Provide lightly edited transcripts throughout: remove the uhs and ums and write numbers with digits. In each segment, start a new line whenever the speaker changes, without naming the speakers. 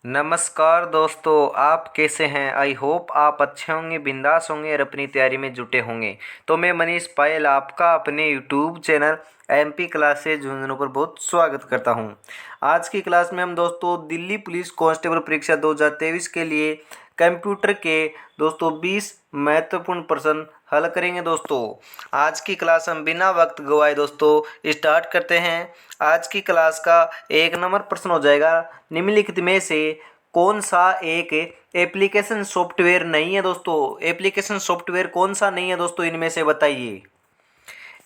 नमस्कार दोस्तों, आप कैसे हैं। आई होप आप अच्छे होंगे, बिंदास होंगे और अपनी तैयारी में जुटे होंगे। तो मैं मनीष पायल आपका अपने YouTube channel MP classes Jhunjhunu पर बहुत स्वागत करता हूं। आज की क्लास में हम दोस्तों दिल्ली पुलिस कांस्टेबल परीक्षा 2023 के लिए कंप्यूटर के दोस्तों 20 महत्वपूर्ण प्रश्न हल करेंगे। दोस्तों आज की क्लास हम बिना वक्त गवाए दोस्तों स्टार्ट करते हैं। आज की क्लास का 1 नंबर प्रश्न हो जाएगा, निम्नलिखित में से कौन सा एक एप्लीकेशन सॉफ्टवेयर नहीं है। दोस्तों एप्लीकेशन सॉफ्टवेयर कौन सा नहीं है दोस्तों, इनमें से बताइए।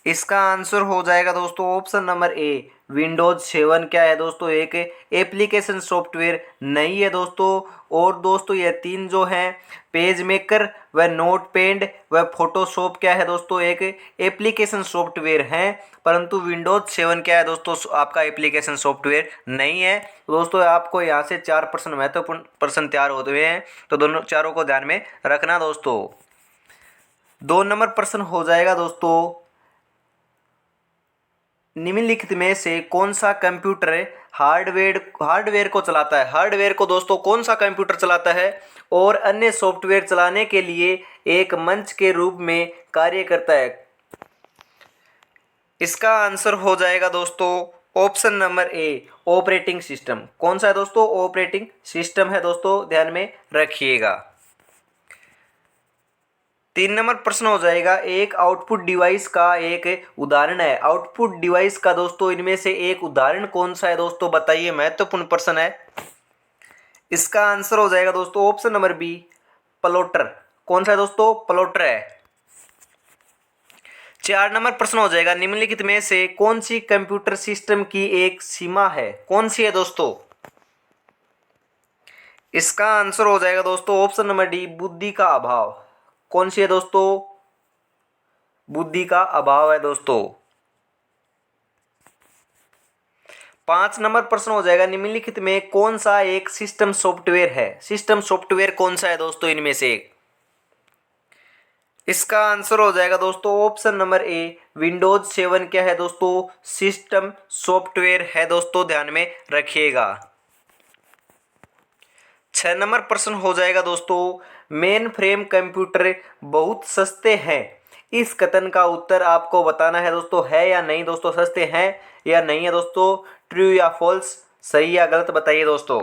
इसका आंसर हो जाएगा दोस्तों ऑप्शन नंबर ए, विंडोज 7 क्या है दोस्तों, एक एप्लीकेशन सॉफ्टवेयर नहीं है दोस्तों। और दोस्तों ये तीन जो हैं, पेज मेकर व नोटपैड व फोटोशॉप क्या है दोस्तों, एक एप्लीकेशन सॉफ्टवेयर हैं, परंतु विंडोज 7 क्या है दोस्तों, आपका एप्लीकेशन सॉफ्टवेयर नहीं है। तो दोस्तों आपको यहाँ से 4 प्रश्न महत्वपूर्ण प्रश्न तैयार होते हुए हैं, तो दोनों चारों को ध्यान में रखना दोस्तों। 2 नंबर प्रश्न हो जाएगा दोस्तों, निम्नलिखित में से कौन सा कंप्यूटर हार्डवेयर को चलाता है। हार्डवेयर को दोस्तों कौन सा कंप्यूटर चलाता है और अन्य सॉफ्टवेयर चलाने के लिए एक मंच के रूप में कार्य करता है। इसका आंसर हो जाएगा दोस्तों option number A, operating system. कौन सा है दोस्तों, ऑपरेटिंग सिस्टम है दोस्तों, ध्यान में रखिएगा। 3 नंबर प्रश्न हो जाएगा, एक आउटपुट डिवाइस का एक उदाहरण है। आउटपुट डिवाइस का दोस्तों इनमें से एक उदाहरण कौन सा है दोस्तों, बताइए। महत्वपूर्ण प्रश्न है। इसका आंसर हो जाएगा दोस्तों ऑप्शन नंबर बी, प्लॉटर। कौन सा है दोस्तों, प्लॉटर है। 4 नंबर प्रश्न हो जाएगा, निम्नलिखित में से कौन सी कंप्यूटर सिस्टम की एक सीमा है। कौन सी है दोस्तों। इसका आंसर हो जाएगा दोस्तों ऑप्शन नंबर डी, बुद्धि का अभाव। कौन सी है दोस्तों, बुद्धि का अभाव है दोस्तों। 5 नंबर प्रश्न हो जाएगा, निम्नलिखित में कौन सा एक सिस्टम सॉफ्टवेयर है। सिस्टम सॉफ्टवेयर कौन सा है दोस्तों, इनमें से। इसका आंसर हो जाएगा दोस्तों ऑप्शन नंबर ए, विंडोज 7 क्या है दोस्तों, सिस्टम सॉफ्टवेयर है दोस्तों, ध्यान में रखिएगा। 6 नंबर प्रश्न हो जाएगा दोस्तों, मेन फ्रेम कंप्यूटर बहुत सस्ते हैं। इस कथन का उत्तर आपको बताना है दोस्तों, है या नहीं दोस्तों, सस्ते हैं या नहीं है दोस्तों, ट्रू या फॉल्स, सही या गलत, बताइए दोस्तों।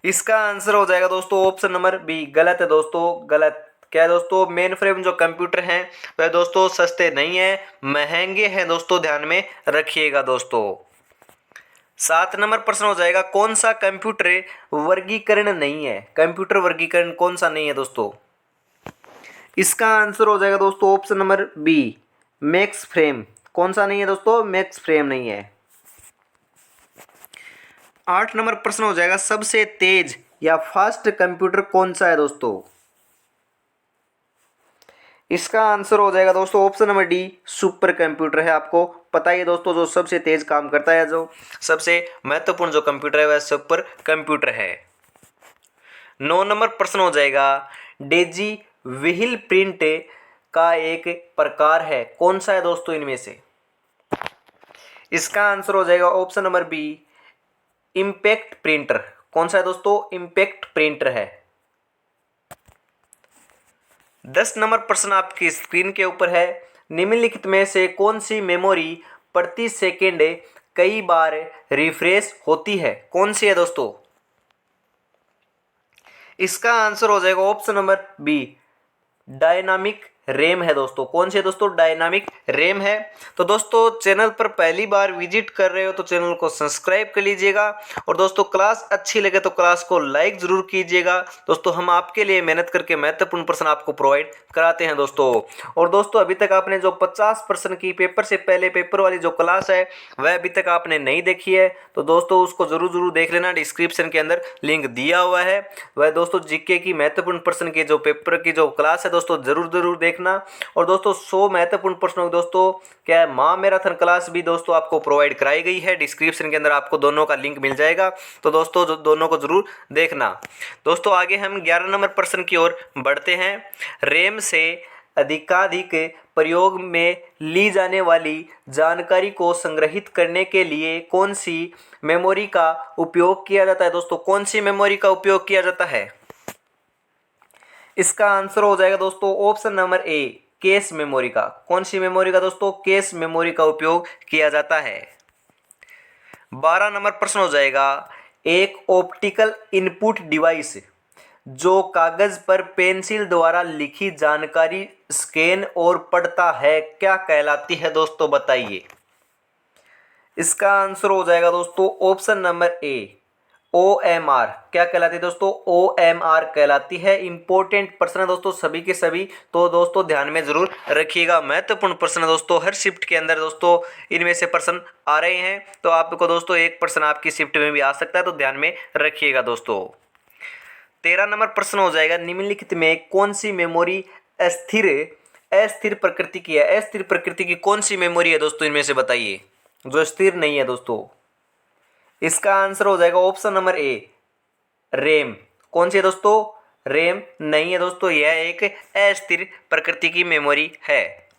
इसका आंसर हो जाएगा दोस्तों ऑप्शन नंबर बी, गलत है दोस्तों, गलत। क्या है दोस्तों, मेन फ्रेम जो कंप्यूटर हैं वह दोस्तों सस्ते नहीं है, महंगे हैं दोस्तों, ध्यान में रखिएगा दोस्तों। 7 नंबर प्रश्न हो जाएगा, कौन सा कंप्यूटर वर्गीकरण नहीं है। कंप्यूटर वर्गीकरण कौन सा नहीं है दोस्तों। इसका आंसर हो जाएगा दोस्तों option number B, max frame. कौन सा नहीं है दोस्तों, मैक्स फ्रेम नहीं है। 8 नंबर प्रश्न हो जाएगा, सबसे तेज या फास्ट कंप्यूटर कौन सा है दोस्तों। इसका आंसर हो जाएगा दोस्तों option number D, super computer है। आपको पता ही है दोस्तों, जो सबसे तेज काम करता है, जो सबसे महत्वपूर्ण जो कंप्यूटर है वह सुपर कंप्यूटर है। 9 नंबर प्रश्न हो जाएगा, डेजी व्हील प्रिंट का एक प्रकार है। कौन सा है दोस्तों इनमें से। इसका आंसर हो जाएगा option number B, impact printer. कौन सा है दोस्तों, इम्पैक्ट प्रिंटर है। 10 नंबर प्रश्न आपकी स्क्रीन के ऊपर है, निम्नलिखित में से कौन सी मेमोरी प्रति सेकेंड कई बार रिफ्रेश होती है। कौन सी है दोस्तों। इसका आंसर हो जाएगा option number B, dynamic RAM है दोस्तों। कौन सी है दोस्तों, डायनामिक रैम है। तो दोस्तों चैनल पर पहली बार विजिट कर रहे हो तो चैनल को सब्सक्राइब कर लीजिएगा, और दोस्तों क्लास अच्छी लगे तो क्लास को लाइक जरूर कीजिएगा। दोस्तों हम आपके लिए मेहनत करके महत्वपूर्ण प्रश्न आपको प्रोवाइड कराते हैं दोस्तों। और दोस्तों अभी तक आपने जो 50 प्रश्न की पेपर से पहले पेपर वाली जो क्लास है वह अभी तक आपने नहीं देखी है, तो दोस्तों उसको जरूर देख लेना। डिस्क्रिप्शन के अंदर लिंक दिया हुआ है। वह दोस्तों जीके की महत्वपूर्ण प्रश्न की जो पेपर की जो क्लास है दोस्तों जरूर देखना। और दोस्तों 100 महत्वपूर्ण प्रश्नों दोस्तों क्या है, माँ मैराथन क्लास भी दोस्तों आपको प्रोवाइड कराई गई है। डिस्क्रिप्शन के अंदर आपको दोनों का लिंक मिल जाएगा, तो दोस्तों दोनों को जरूर देखना। दोस्तों आगे हम 11 नंबर प्रश्न की ओर बढ़ते हैं। रैम से अधिकाधिक प्रयोग में ली जाने वाली जानकारी को संग्रहित करने के लिए कौन सी मेमोरी का उपयोग किया जाता है दोस्तों? कौन सी मेमोरी का उपयोग किया जाता है? इसका आंसर हो जाएगा दोस्तों option number A, cache memory का। कौन सी मेमोरी का दोस्तों? कैश मेमोरी का उपयोग किया जाता है। 12 नंबर प्रश्न हो जाएगा, एक ऑप्टिकल इनपुट डिवाइस जो कागज पर पेंसिल द्वारा लिखी जानकारी स्कैन और पढ़ता है क्या कहलाती है दोस्तों? बताइए। इसका आंसर हो जाएगा दोस्तों ऑप्शन नंबर ए, OMR। क्या कहलाती है दोस्तों? OMR कहलाती है। इंपॉर्टेंट प्रश्न है दोस्तों सभी के सभी, तो दोस्तों ध्यान में जरूर रखिएगा। महत्वपूर्ण प्रश्न दोस्तों हर शिफ्ट के अंदर दोस्तों इनमें से प्रश्न आ रहे हैं, तो आपको दोस्तों एक प्रश्न आपकी शिफ्ट में भी आ सकता है, तो ध्यान में रखिएगा दोस्तों। 13 नंबर प्रश्न हो जाएगा, निम्नलिखित में कौन सी मेमोरी अस्थिर प्रकृति की है? अस्थिर प्रकृति की कौन सी मेमोरी है दोस्तों? इनमें से बताइए जो स्थिर नहीं है दोस्तों। इसका आंसर हो जाएगा ऑप्शन नंबर ए, रैम। कौन सी है दोस्तों? रैम नहीं है दोस्तों, यह एक अस्थिर प्रकृति की मेमोरी है।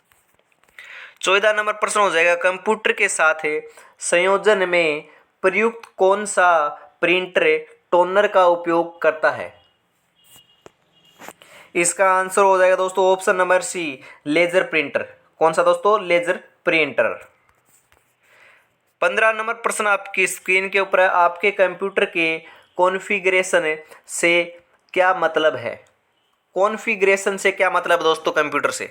14 नंबर प्रश्न हो जाएगा, कंप्यूटर के साथ संयोजन में प्रयुक्त कौन सा प्रिंटर टोनर का उपयोग करता है? इसका आंसर हो जाएगा दोस्तों option number C, laser printer. कौन सा दोस्तों? Laser printer. 15 नंबर प्रश्न आपकी स्क्रीन के ऊपर है, आपके कंप्यूटर के कॉन्फ़िगरेशन से क्या मतलब है? कॉन्फ़िगरेशन से क्या मतलब है दोस्तों कंप्यूटर से?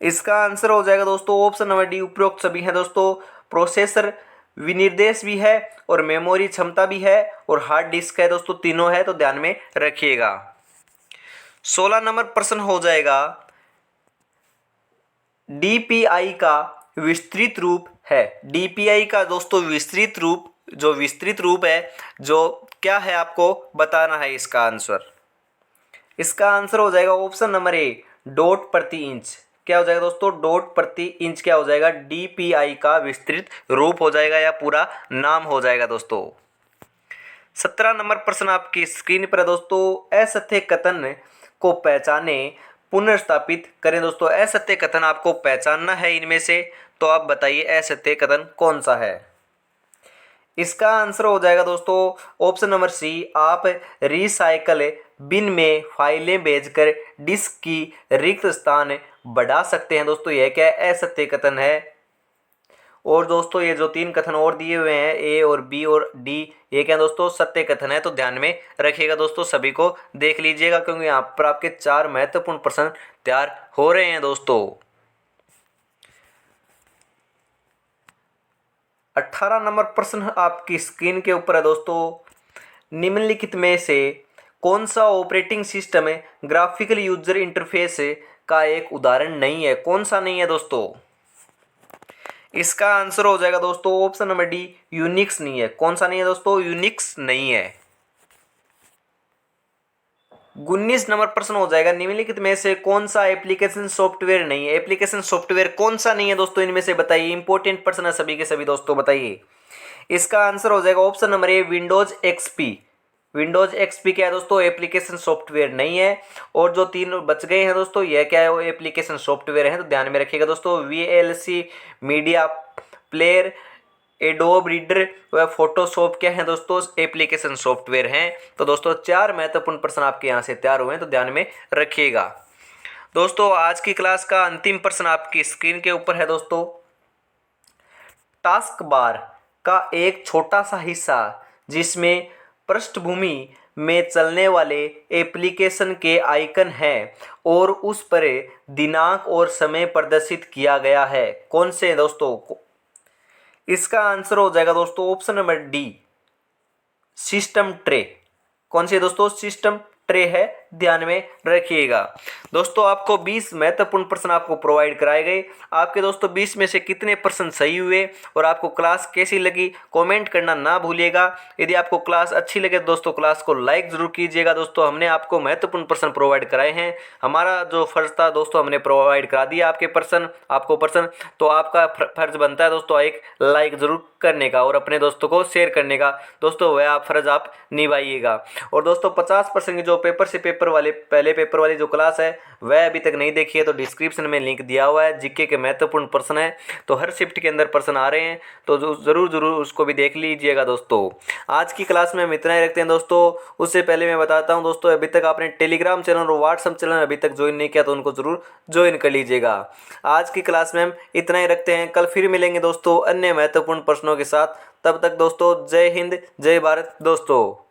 इसका आंसर हो जाएगा दोस्तों ऑप्शन नंबर डी, उपरोक्त सभी है दोस्तों। प्रोसेसर विनिर्देश भी है और मेमोरी क्षमता भी है और हार्ड डिस्क है दोस्तों, तीनों है, तो ध्यान में रखिएगा। 16 नंबर प्रश्न हो जाएगा, DPI का विस्तृत रूप है। DPI का दोस्तों विस्तृत रूप है जो क्या है आपको बताना है इसका आंसर। इसका आंसर हो जाएगा ऑप्शन नंबर ए, डॉट प्रति इंच। क्या हो जाएगा दोस्तों? डॉट प्रति इंच क्या हो जाएगा? DPI का विस्तृत रूप हो जाएगा या पूरा नाम हो जाएगा दोस्तों। 17 नंबर प्रश्न आपकी स्क्रीन पर है दोस्तों, असत्य कथन को पहचाने पुनर्स्थापित करें दोस्तों। असत्य कथन आपको पहचानना है इनमें से, तो आप बताइए असत्य कथन कौन सा है? इसका आंसर हो जाएगा दोस्तों ऑप्शन नंबर सी, आप रिसाइकल बिन में फाइलें भेजकर डिस्क की रिक्त स्थान बढ़ा सकते हैं दोस्तों। यह क्या है? असत्य कथन है। और दोस्तों ये जो 3 कथन और दिए हुए हैं, ए और बी और डी, ये क्या दोस्तों? सत्य कथन है, तो ध्यान में रखिएगा दोस्तों, सभी को देख लीजिएगा क्योंकि यहाँ पर आपके 4 महत्वपूर्ण प्रश्न तैयार हो रहे हैं दोस्तों। 18 नंबर प्रश्न आपकी स्क्रीन के ऊपर है दोस्तों, निम्नलिखित में से कौन सा operating system graphical user interface का एक उदाहरण नहीं है? कौन सा नहीं है दोस्तों? इसका आंसर हो जाएगा दोस्तों ऑप्शन नंबर डी, यूनिक्स नहीं है। कौन सा नहीं है दोस्तों? यूनिक्स नहीं है। 19 नंबर प्रश्न हो जाएगा, निम्नलिखित में से कौन सा एप्लीकेशन सॉफ्टवेयर नहीं है? एप्लीकेशन सॉफ्टवेयर कौन सा नहीं है दोस्तों? इनमें से बताइए, इंपॉर्टेंट प्रश्न है सभी के सभी दोस्तों, बताइए। इसका आंसर हो जाएगा option number A, Windows XP. Windows XP क्या है दोस्तों? एप्लीकेशन सॉफ्टवेयर नहीं है। और जो 3 बच गए हैं दोस्तों, यह क्या है? वो एप्लीकेशन सॉफ्टवेयर है, तो ध्यान में रखिएगा दोस्तों। VLC media player, adobe reader व फोटोशॉप क्या है दोस्तों? एप्लीकेशन सॉफ्टवेयर हैं। तो दोस्तों 4 महत्वपूर्ण प्रश्न आपके यहाँ से तैयार हुए हैं, तो ध्यान में रखिएगा। दोस्तों आज की क्लास का अंतिम प्रश्न आपकी स्क्रीन के ऊपर है दोस्तों, टास्क बार का एक छोटा सा हिस्सा जिसमें पृष्ठभूमि में चलने वाले एप्लीकेशन के आइकन हैं और उस पर दिनांक और समय प्रदर्शित किया गया है, कौन से दोस्तों? इसका आंसर हो जाएगा दोस्तों option number D, system tray. कौन सी दोस्तों? सिस्टम ट्रे है, ध्यान में रखिएगा। दोस्तों आपको 20 महत्वपूर्ण प्रश्न आपको प्रोवाइड कराए गए। आपके दोस्तों 20 में से कितने प्रश्न सही हुए और आपको क्लास कैसी लगी कमेंट करना ना भूलिएगा। यदि आपको क्लास अच्छी लगे दोस्तों क्लास को लाइक जरूर कीजिएगा। दोस्तों हमने आपको महत्वपूर्ण प्रश्न प्रोवाइड कराए हैं, हमारा जो फर्ज था दोस्तों हमने प्रोवाइड करा दिया आपको प्रश्न, तो आपका फर्ज बनता है दोस्तों एक लाइक जरूर करने का और अपने दोस्तों को शेयर करने का। दोस्तों वह आप फर्ज आप निभाइएगा। और दोस्तों 50% की जो पेपर से पेपर पहले पेपर वाली जो क्लास है वह अभी तक नहीं देखी है तो डिस्क्रिप्शन में लिंक दिया हुआ है। जीके के महत्वपूर्ण प्रश्न है, तो हर शिफ्ट के अंदर प्रश्न आ रहे हैं, तो ज़रूर उसको भी देख लीजिएगा दोस्तों। आज की क्लास में हम इतना ही रखते हैं दोस्तों। उससे पहले मैं बताता हूं दोस्तों, अभी तक आपने टेलीग्राम चैनल और व्हाट्सएप चैनल अभी तक ज्वाइन नहीं किया तो उनको ज़रूर ज्वाइन कर लीजिएगा। आज की क्लास में हम इतना ही रखते हैं, कल फिर मिलेंगे दोस्तों अन्य महत्वपूर्ण प्रश्नों के साथ। तब तक दोस्तों जय हिंद जय भारत दोस्तों।